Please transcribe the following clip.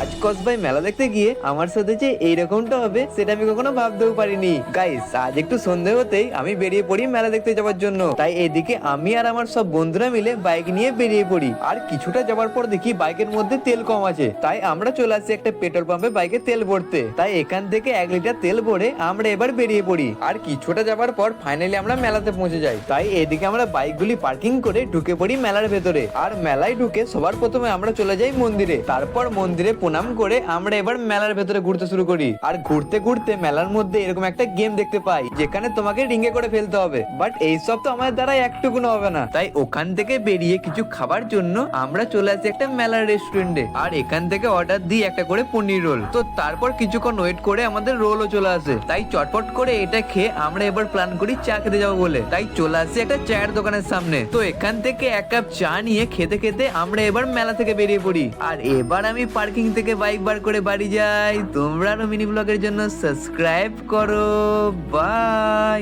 রাজকস ভাই মেলা দেখতে গিয়ে আমার সাথে যে এইরকমটা হবে সেটা আমি কখনো ভাবতেও পারিনি। গাইস, আজ একটু সন্ধ্যে হতেই আমি বেরিয়ে পড়ি মেলা দেখতে যাওয়ার জন্য। তাই এদিকে আমি আর আমার সব বন্ধুরা মিলে বাইক নিয়ে বেরিয়ে পড়ি। আর কিছুটা যাওয়ার পর দেখি বাইকের মধ্যে তেল কম আছে, তাই আমরা চলে আসি একটা পেট্রোল পাম্পে বাইকে তেল ভরতে। তাই এখান থেকে 1 লিটার তেল ভরে আমরা এবার বেরিয়ে পড়ি। আর কিছুটা যাওয়ার পর ফাইনালি আমরা মেলাতে পৌঁছে যাই। তাই এদিকে আমরা বাইকগুলি পার্কিং করে ঢুকে পড়ি মেলার ভেতরে। আর মেলায় ঢুকে সবার প্রথমে আমরা চলে যাই মন্দিরে। তারপর মন্দিরে প্রণাম করে আমরা এবার মেলার ভেতরে ঘুরতে শুরু করি। আর ঘুরতে ঘুরতে মেলার মধ্যে এরকম একটা গেম দেখতে পাই যেখানে তোমাকে রিঙ্গে করে ফেলতে হবে। বাট এইসব তো আমাদের দ্বারা একটুকুনো হবে না। তাই ওখান থেকে বেরিয়ে কিছু খাবার জন্য আমরা চলে আসি একটা মেলার রেস্টুরেন্টে। আর এখান থেকে অর্ডার দিই একটা করে পনির রোল। তো তারপর কিছুক্ষণ ওয়েট করে আমাদের রোলও চলে আসে। তাই চটপট করে এটা খেয়ে আমরা এবার প্ল্যান করি চা খেতে যাবো বলে। তাই চলে আসি একটা চায়ের দোকানের সামনে। তো এখান থেকে 1 কাপ চা নিয়ে খেতে খেতে আমরা এবার মেলা থেকে বেরিয়ে পড়ি। আর এবার আমি পার্কিং থেকে বাইক বার করে বাড়ি যাই। তোমরা আরো মিনি ব্লগের জন্য সাবস্ক্রাইব করো। বাই।